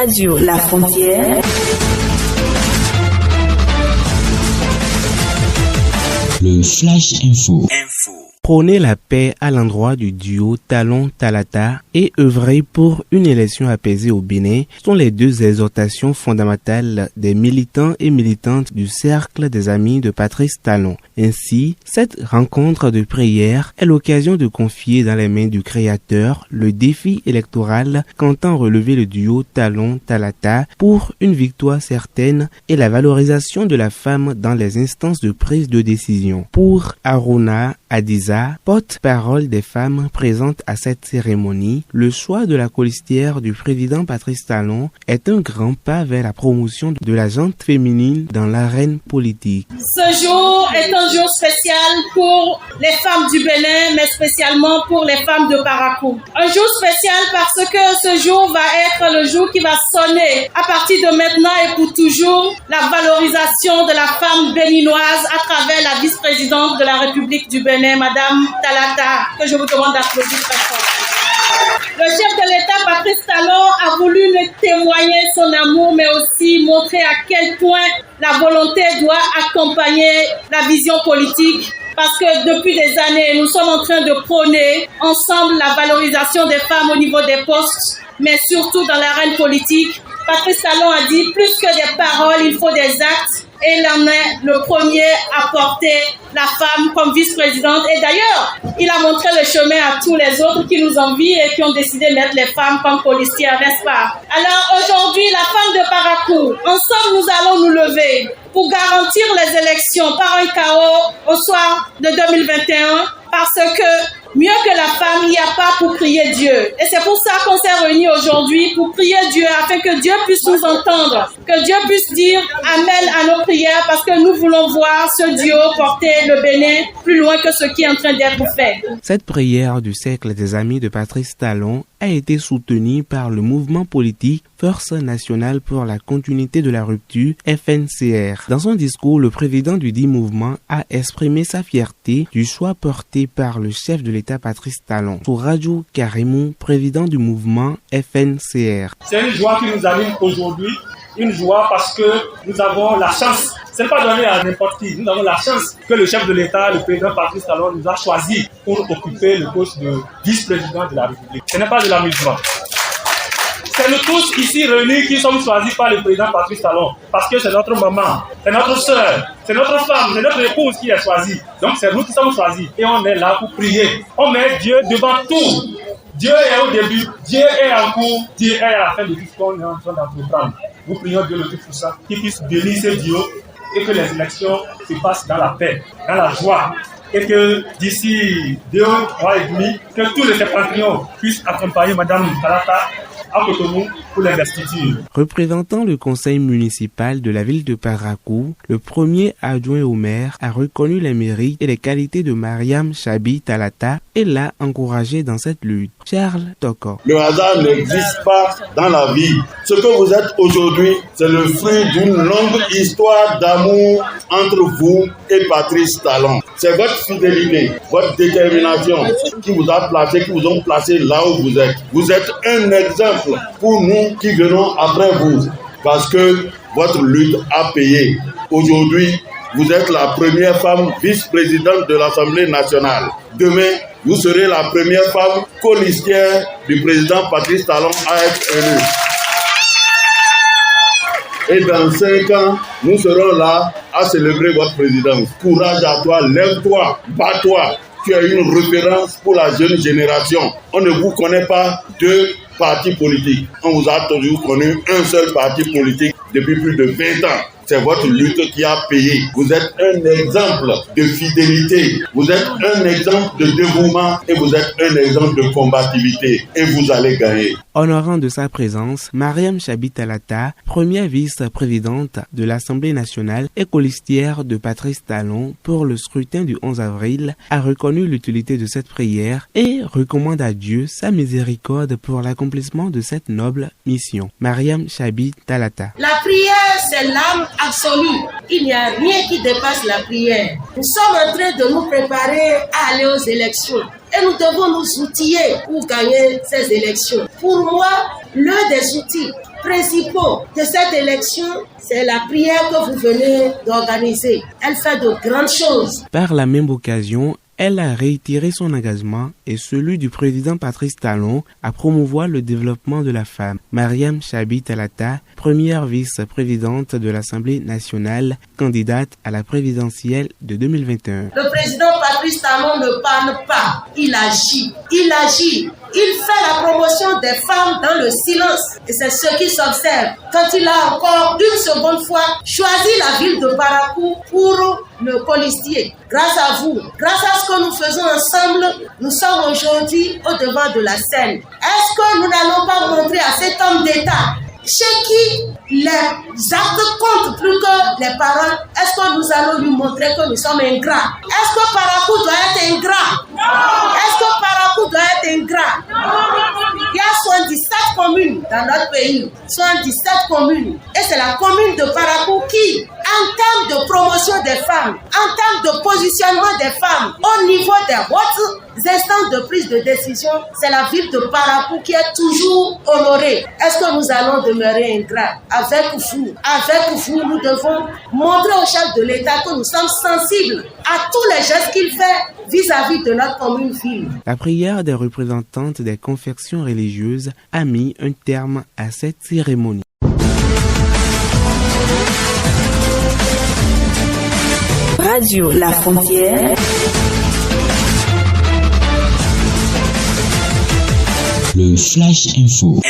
Radio La Frontière. Le Flash Info. Prôner la paix à l'endroit du duo Talon-Talata et œuvrer pour une élection apaisée au Bénin sont les deux exhortations fondamentales des militants et militantes du Cercle des Amis de Patrice Talon. Ainsi, cette rencontre de prière est l'occasion de confier dans les mains du Créateur le défi électoral qu'entend relever le duo Talon-Talata pour une victoire certaine et la valorisation de la femme dans les instances de prise de décision. Pour Aruna Adiza, porte-parole des femmes présentes à cette cérémonie, le choix de la colistière du président Patrice Talon est un grand pas vers la promotion de la gente féminine dans l'arène politique. Ce jour est un jour spécial pour les femmes du Bénin, mais spécialement pour les femmes de Parakou. Un jour spécial parce que ce jour va être le jour qui va sonner à partir de maintenant et pour toujours la valorisation de la femme béninoise à travers la vice-présidente de la République du Bénin, Madame Talata, que je vous demande d'applaudir très fort. Le chef de l'État, Patrice Talon, a voulu nous témoigner son amour, mais aussi montrer à quel point la volonté doit accompagner la vision politique. Parce que depuis des années, nous sommes en train de prôner ensemble la valorisation des femmes au niveau des postes, mais surtout dans l'arène politique. Patrice Talon a dit, plus que des paroles, il faut des actes. Et il en est le premier à porter la femme comme vice-présidente. Et d'ailleurs, il a montré le chemin à tous les autres qui nous envient et qui ont décidé de mettre les femmes comme colistières, n'est-ce pas? Alors aujourd'hui, la femme de Parakou, ensemble nous allons nous lever pour garantir les élections par un chaos au soir de 2021 parce que mieux que la femme, il n'y a pas pour prier Dieu. Et c'est pour ça qu'on s'est réunis aujourd'hui, pour prier Dieu, afin que Dieu puisse nous entendre, que Dieu puisse dire Amen à nos prières, parce que nous voulons voir ce duo porter le Bénin plus loin que ce qui est en train d'être fait. Cette prière du Cercle des Amis de Patrice Talon a été soutenue par le mouvement politique Force nationale pour la continuité de la rupture, FNCR. Dans son discours, le président du dit mouvement a exprimé sa fierté du choix porté par le chef de l'État Patrice Talon. Sur Radio Karimou, président du mouvement FNCR. C'est une joie qui nous anime aujourd'hui, une joie parce que nous avons la chance, ce n'est pas donné à n'importe qui, nous avons la chance que le chef de l'État, le président Patrice Talon, nous a choisi pour occuper le poste de vice-président de la République. Ce n'est pas de l'amusement. C'est nous tous ici réunis qui sommes choisis par le président Patrice Talon. Parce que c'est notre maman, c'est notre soeur, c'est notre femme, c'est notre épouse qui est choisie. Donc c'est nous qui sommes choisis. Et on est là pour prier. On met Dieu devant tout. Dieu est au début, Dieu est en cours, Dieu est à la fin de tout ce qu'on est en train d'entreprendre. Nous prions Dieu le Tout-Puissant qu'il puisse bénir ce Dieu et que les élections se passent dans la paix, dans la joie. Et que d'ici 2 mois et demi, que tous les septentrions puissent accompagner Madame Talata à Cotonou pour l'investiture. Représentant le conseil municipal de la ville de Parakou, le premier adjoint au maire a reconnu les mérites et les qualités de Mariam Chabi Talata et l'a encouragé dans cette lutte. Charles Toko. Le hasard n'existe pas dans la vie. Ce que vous êtes aujourd'hui, c'est le fruit d'une longue histoire d'amour entre vous et Patrice Talon. C'est votre fidélité, votre détermination qui vous a placé, qui vous ont placé là où vous êtes. Vous êtes un exemple pour nous qui venons après vous, parce que votre lutte a payé. Aujourd'hui, vous êtes la première femme vice-présidente de l'Assemblée nationale. Demain, vous serez la première femme colistière du président Patrice Talon à être élue. Et dans 5 ans, nous serons là à célébrer votre présidence. Courage à toi, lève-toi, bats-toi. Tu es une référence pour la jeune génération. On ne vous connaît pas 2 partis politiques. On vous a toujours connu un seul parti politique depuis plus de 20 ans. C'est votre lutte qui a payé. Vous êtes un exemple de fidélité. Vous êtes un exemple de dévouement et vous êtes un exemple de combativité. Et vous allez gagner. Honorant de sa présence, Mariam Chabi Talata, première vice-présidente de l'Assemblée nationale et colistière de Patrice Talon pour le scrutin du 11 avril, a reconnu l'utilité de cette prière et recommande à Dieu sa miséricorde pour l'accomplissement de cette noble mission. Mariam Chabi Talata. La prière, c'est l'âme absolue. Il n'y a rien qui dépasse la prière. Nous sommes en train de nous préparer à aller aux élections. Et nous devons nous outiller pour gagner ces élections. Pour moi, l'un des outils principaux de cette élection, c'est la prière que vous venez d'organiser. Elle fait de grandes choses. Par la même occasion, elle a réitéré son engagement et celui du président Patrice Talon à promouvoir le développement de la femme. Mariam Chabi Talata, première vice-présidente de l'Assemblée nationale, candidate à la présidentielle de 2021. Le président Patrice Talon ne parle pas, il agit. Il agit. Il fait la promotion des femmes dans le silence. Et c'est ce qui s'observe quand il a encore une seconde fois choisi la ville de Parakou pour le colistier. Grâce à vous, grâce à ce que nous faisons ensemble, nous sommes aujourd'hui au devant de la scène. Est-ce que nous n'allons pas montrer à cet homme d'État chez qui les actes comptent plus que les paroles? Est-ce que nous allons lui montrer que nous sommes ingrats? Est-ce que Parakou doit être ingrat? Est-ce que Parakou doit être ingrat? Il y a 77 communes dans notre pays, 77 communes. Et c'est la commune de Parakou qui, en termes de promotion des femmes, en termes de positionnement des femmes, au niveau des hautes instances de prise de décision, c'est la ville de Parakou qui est toujours honorée. Est-ce que nous allons demeurer ingrats? Avec vous, nous devons montrer au chef de l'État que nous sommes sensibles à tous les gestes qu'il fait vis-à-vis de notre commune-ville. La prière des représentantes des confessions religieuses a mis un terme à cette cérémonie. Radio La Frontière. Le Flash Info.